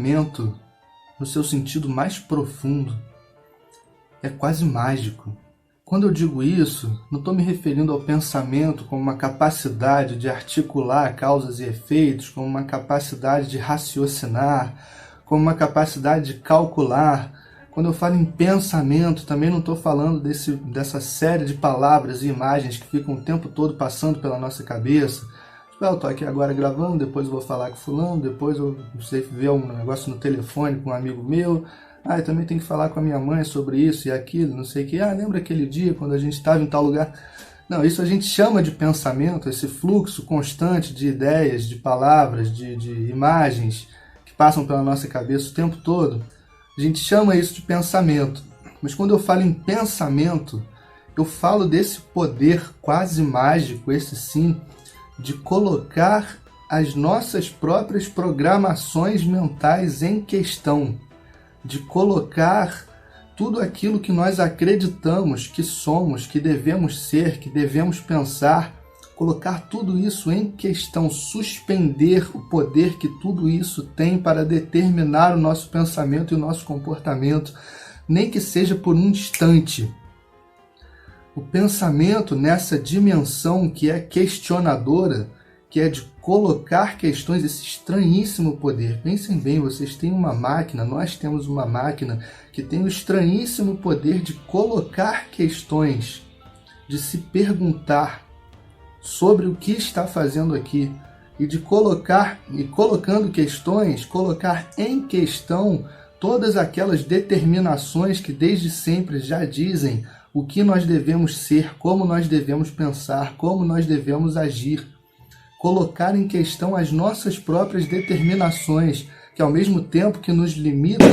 pensamento, no seu sentido mais profundo, é quase mágico. Quando eu digo isso, não estou me referindo ao pensamento como uma capacidade de articular causas e efeitos, como uma capacidade de raciocinar, como uma capacidade de calcular. Quando eu falo em pensamento, também não estou falando dessa série de palavras e imagens que ficam o tempo todo passando pela nossa cabeça. Tipo, eu estou aqui agora gravando, depois eu vou falar com fulano, depois eu não sei, ver um negócio no telefone com um amigo meu. Eu também tenho que falar com a minha mãe sobre isso e aquilo, não sei o que. Lembra aquele dia quando a gente estava em tal lugar? Não, isso a gente chama de pensamento, esse fluxo constante de ideias, de palavras, de imagens que passam pela nossa cabeça o tempo todo. A gente chama isso de pensamento. Mas quando eu falo em pensamento, eu falo desse poder quase mágico, esse sim, de colocar as nossas próprias programações mentais em questão, de colocar tudo aquilo que nós acreditamos que somos, que devemos ser, que devemos pensar, colocar tudo isso em questão, suspender o poder que tudo isso tem para determinar o nosso pensamento e o nosso comportamento, nem que seja por um instante. O pensamento nessa dimensão que é questionadora, que é de colocar questões, esse estranhíssimo poder. Pensem bem, vocês têm uma máquina, nós temos uma máquina que tem o estranhíssimo poder de colocar questões, de se perguntar sobre o que está fazendo aqui e de colocar, e colocando questões, colocar em questão todas aquelas determinações que desde sempre já dizem o que nós devemos ser, como nós devemos pensar, como nós devemos agir. Colocar em questão as nossas próprias determinações, que ao mesmo tempo que nos limitam,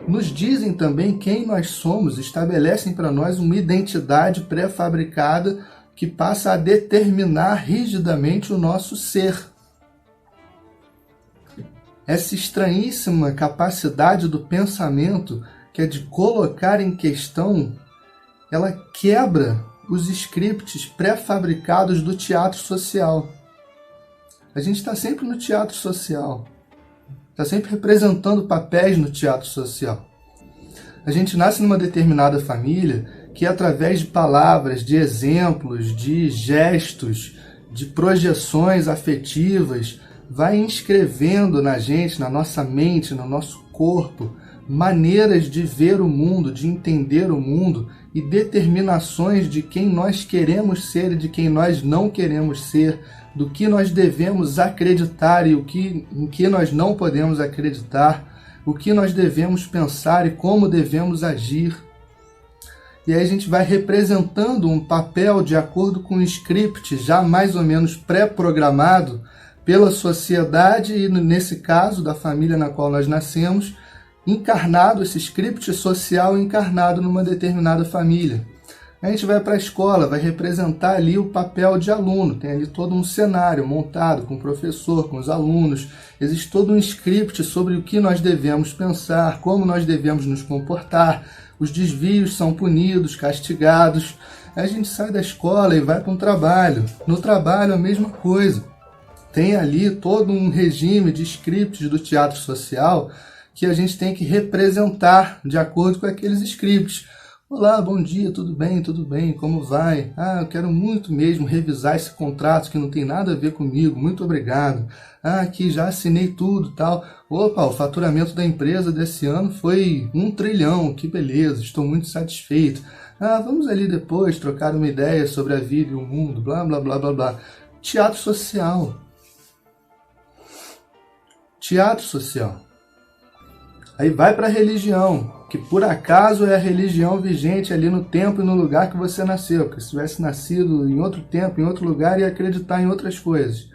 nos dizem também quem nós somos, estabelecem para nós uma identidade pré-fabricada que passa a determinar rigidamente o nosso ser. Essa estranhíssima capacidade do pensamento, que é de colocar em questão, ela quebra os scripts pré-fabricados do teatro social. A gente está sempre no teatro social, está sempre representando papéis no teatro social. A gente nasce numa determinada família que, através de palavras, de exemplos, de gestos, de projeções afetivas, vai inscrevendo na gente, na nossa mente, no nosso corpo, maneiras de ver o mundo, de entender o mundo e determinações de quem nós queremos ser e de quem nós não queremos ser, do que nós devemos acreditar e em que nós não podemos acreditar, o que nós devemos pensar e como devemos agir. E aí a gente vai representando um papel de acordo com um script já mais ou menos pré-programado pela sociedade e, nesse caso, da família na qual nós nascemos, encarnado, esse script social encarnado numa determinada família. A gente vai para a escola, vai representar ali o papel de aluno, tem ali todo um cenário montado com o professor, com os alunos, existe todo um script sobre o que nós devemos pensar, como nós devemos nos comportar, os desvios são punidos, castigados. Aí a gente sai da escola e vai para um trabalho, no trabalho a mesma coisa, tem ali todo um regime de scripts do teatro social que a gente tem que representar de acordo com aqueles scripts. Olá, bom dia, tudo bem, como vai? Eu quero muito mesmo revisar esse contrato que não tem nada a ver comigo, muito obrigado. Aqui já assinei tudo, tal. Opa, o faturamento da empresa desse ano foi 1 trilhão, que beleza, estou muito satisfeito. Vamos ali depois trocar uma ideia sobre a vida e o mundo, blá, blá, blá, blá, blá. Teatro social. Teatro social. Aí vai para a religião, que por acaso é a religião vigente ali no tempo e no lugar que você nasceu, porque se tivesse nascido em outro tempo, em outro lugar, ia acreditar em outras coisas.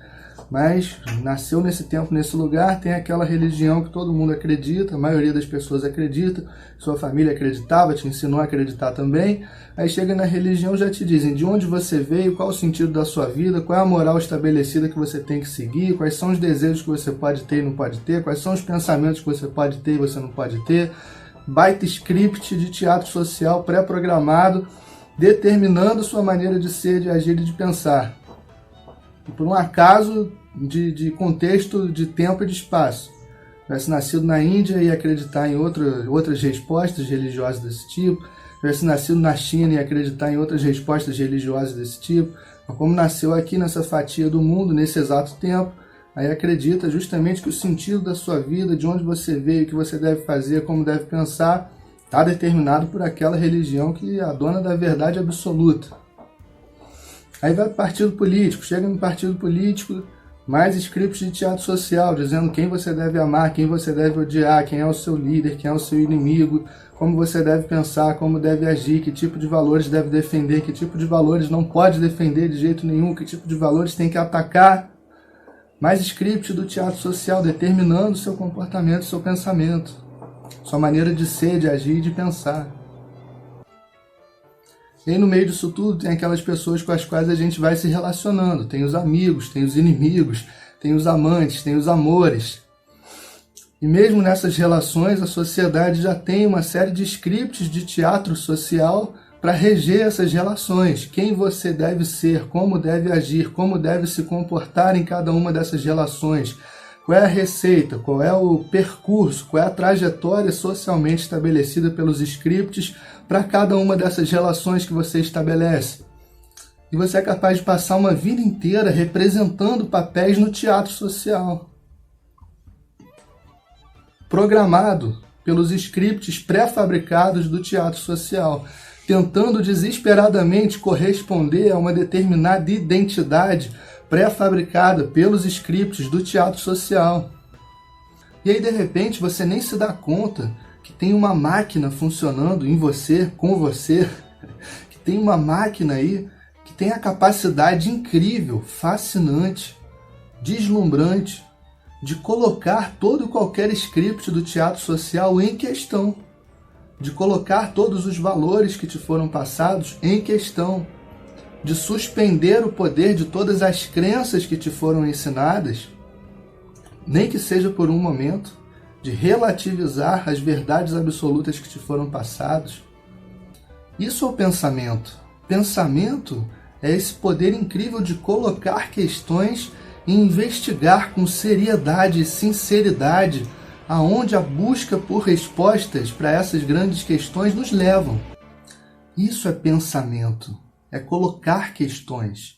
Mas nasceu nesse tempo, nesse lugar, tem aquela religião que todo mundo acredita, a maioria das pessoas acredita, sua família acreditava, te ensinou a acreditar também. Aí chega na religião, já te dizem de onde você veio, qual o sentido da sua vida, qual é a moral estabelecida que você tem que seguir, quais são os desejos que você pode ter e não pode ter, quais são os pensamentos que você pode ter e você não pode ter. Baita script de teatro social pré-programado, determinando sua maneira de ser, de agir e de pensar. E por um acaso de contexto, de tempo e de espaço. tivesse nascido na Índia e acreditar em outras respostas religiosas desse tipo, tivesse nascido na China e acreditar em outras respostas religiosas desse tipo, mas como nasceu aqui nessa fatia do mundo, nesse exato tempo, aí acredita justamente que o sentido da sua vida, de onde você veio, o que você deve fazer, como deve pensar, está determinado por aquela religião que é a dona da verdade absoluta. Aí vai para o partido político, chega no partido político, mais scripts de teatro social, dizendo quem você deve amar, quem você deve odiar, quem é o seu líder, quem é o seu inimigo, como você deve pensar, como deve agir, que tipo de valores deve defender, que tipo de valores não pode defender de jeito nenhum, que tipo de valores tem que atacar. Mais script do teatro social, determinando seu comportamento, seu pensamento, sua maneira de ser, de agir e de pensar. E aí no meio disso tudo tem aquelas pessoas com as quais a gente vai se relacionando. Tem os amigos, tem os inimigos, tem os amantes, tem os amores. E mesmo nessas relações a sociedade já tem uma série de scripts de teatro social para reger essas relações. Quem você deve ser, como deve agir, como deve se comportar em cada uma dessas relações. Qual é a receita, qual é o percurso, qual é a trajetória socialmente estabelecida pelos scripts para cada uma dessas relações que você estabelece. E você é capaz de passar uma vida inteira representando papéis no teatro social. Programado pelos scripts pré-fabricados do teatro social, tentando desesperadamente corresponder a uma determinada identidade pré-fabricada pelos scripts do teatro social. E aí, de repente, você nem se dá conta que tem uma máquina funcionando em você, com você, que tem uma máquina aí que tem a capacidade incrível, fascinante, deslumbrante, de colocar todo e qualquer script do teatro social em questão, de colocar todos os valores que te foram passados em questão, de suspender o poder de todas as crenças que te foram ensinadas, nem que seja por um momento, de relativizar as verdades absolutas que te foram passadas. Isso é o pensamento. Pensamento é esse poder incrível de colocar questões e investigar com seriedade e sinceridade aonde a busca por respostas para essas grandes questões nos levam. Isso é pensamento. É colocar questões.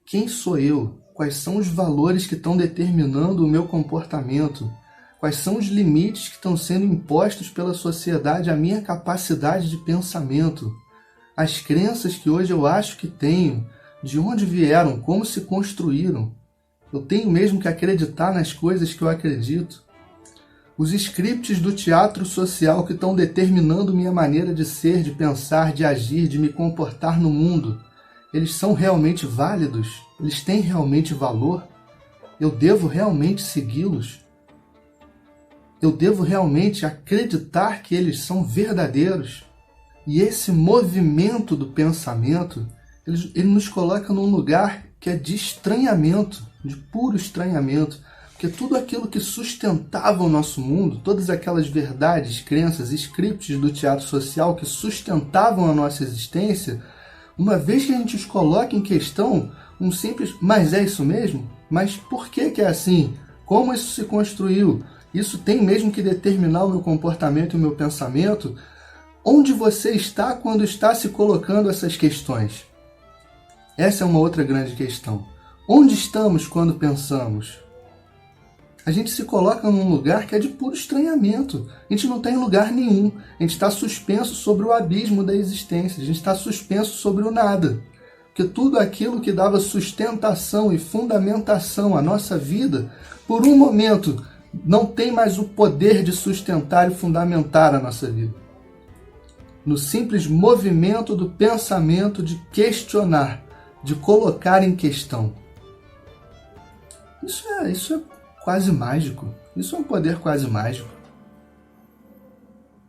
Quem sou eu? Quais são os valores que estão determinando o meu comportamento? Quais são os limites que estão sendo impostos pela sociedade à minha capacidade de pensamento? As crenças que hoje eu acho que tenho, de onde vieram, como se construíram? Eu tenho mesmo que acreditar nas coisas que eu acredito? Os scripts do teatro social que estão determinando minha maneira de ser, de pensar, de agir, de me comportar no mundo, eles são realmente válidos? Eles têm realmente valor? Eu devo realmente segui-los? Eu devo realmente acreditar que eles são verdadeiros? E esse movimento do pensamento, ele nos coloca num lugar que é de estranhamento, de puro estranhamento. Porque tudo aquilo que sustentava o nosso mundo, todas aquelas verdades, crenças, scripts do teatro social que sustentavam a nossa existência, uma vez que a gente os coloca em questão, um simples, mas é isso mesmo? Mas por que é assim? Como isso se construiu? Isso tem mesmo que determinar o meu comportamento e o meu pensamento? Onde você está quando está se colocando essas questões? Essa é uma outra grande questão. Onde estamos quando pensamos? A gente se coloca num lugar que é de puro estranhamento. A gente não está em lugar nenhum. A gente está suspenso sobre o abismo da existência. A gente está suspenso sobre o nada. Porque tudo aquilo que dava sustentação e fundamentação à nossa vida, por um momento, não tem mais o poder de sustentar e fundamentar a nossa vida. No simples movimento do pensamento de questionar, de colocar em questão. Isso é quase mágico. Isso é um poder quase mágico.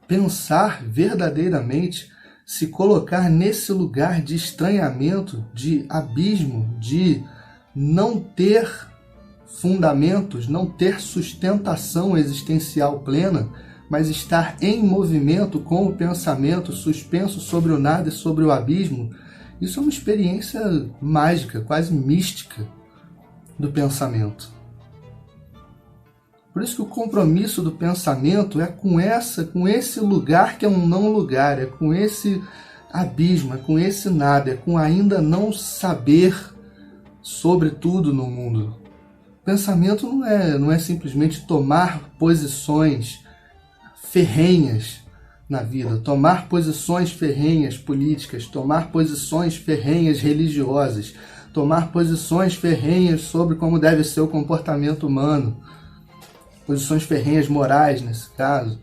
Pensar verdadeiramente, se colocar nesse lugar de estranhamento, de abismo, de não ter fundamentos, não ter sustentação existencial plena, mas estar em movimento com o pensamento suspenso sobre o nada e sobre o abismo, isso é uma experiência mágica, quase mística do pensamento. Por isso que o compromisso do pensamento é com esse lugar que é um não lugar, é com esse abismo, é com esse nada, é com ainda não saber sobre tudo no mundo. Pensamento não é simplesmente tomar posições ferrenhas na vida, tomar posições ferrenhas políticas, tomar posições ferrenhas religiosas, tomar posições ferrenhas sobre como deve ser o comportamento humano, posições ferrenhas morais nesse caso.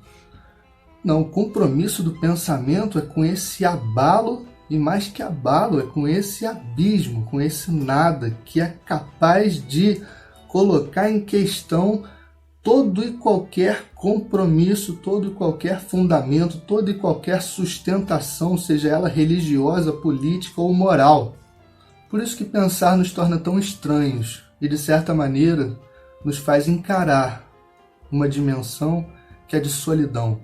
Não, o compromisso do pensamento é com esse abalo, e mais que abalo, é com esse abismo, com esse nada que é capaz de colocar em questão todo e qualquer compromisso, todo e qualquer fundamento, toda e qualquer sustentação, seja ela religiosa, política ou moral. Por isso que pensar nos torna tão estranhos e, de certa maneira, nos faz encarar uma dimensão que é de solidão.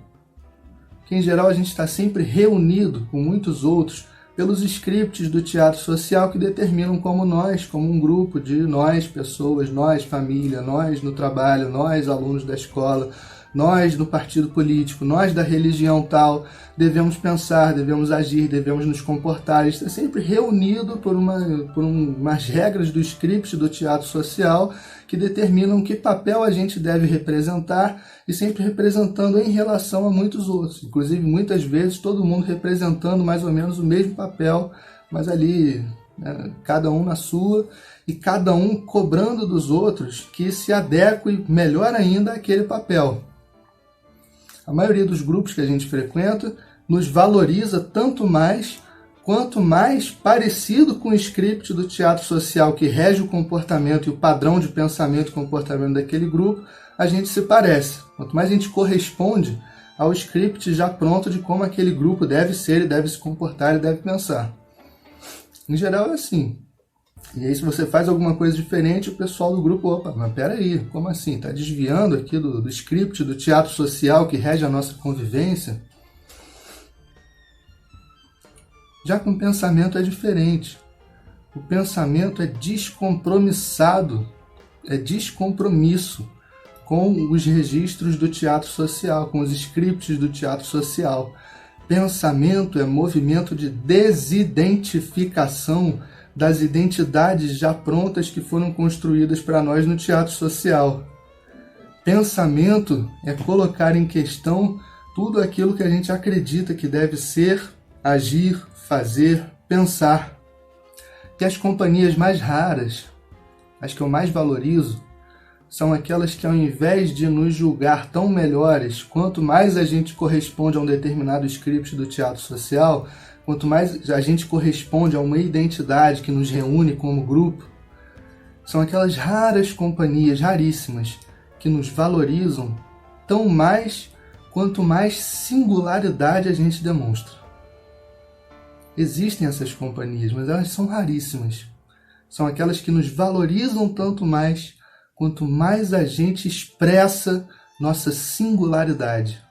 Que, em geral, a gente está sempre reunido com muitos outros pelos scripts do teatro social que determinam como nós, como um grupo de nós, pessoas, nós, família, nós no trabalho, nós, alunos da escola, nós no partido político, nós da religião tal, devemos pensar, devemos agir, devemos nos comportar. Isso é sempre reunido por umas regras do script do teatro social que determinam que papel a gente deve representar e sempre representando em relação a muitos outros. Inclusive, muitas vezes, todo mundo representando mais ou menos o mesmo papel, mas ali, né, cada um na sua e cada um cobrando dos outros que se adequem melhor ainda àquele papel. A maioria dos grupos que a gente frequenta nos valoriza tanto mais quanto mais parecido com o script do teatro social que rege o comportamento e o padrão de pensamento e comportamento daquele grupo, a gente se parece. Quanto mais a gente corresponde ao script já pronto de como aquele grupo deve ser, ele deve se comportar, ele deve pensar. Em geral é assim. E aí, se você faz alguma coisa diferente, o pessoal do grupo, opa, mas peraí, como assim? Está desviando aqui do script do teatro social que rege a nossa convivência? Já com o pensamento é diferente. O pensamento é descompromissado, é descompromisso com os registros do teatro social, com os scripts do teatro social. Pensamento é movimento de desidentificação das identidades já prontas que foram construídas para nós no teatro social. Pensamento é colocar em questão tudo aquilo que a gente acredita que deve ser, agir, fazer, pensar. Que as companhias mais raras, as que eu mais valorizo, são aquelas que, ao invés de nos julgar tão melhores, quanto mais a gente corresponde a um determinado script do teatro social, quanto mais a gente corresponde a uma identidade que nos reúne como grupo, são aquelas raras companhias, raríssimas, que nos valorizam tão mais quanto mais singularidade a gente demonstra. Existem essas companhias, mas elas são raríssimas. São aquelas que nos valorizam tanto mais quanto mais a gente expressa nossa singularidade.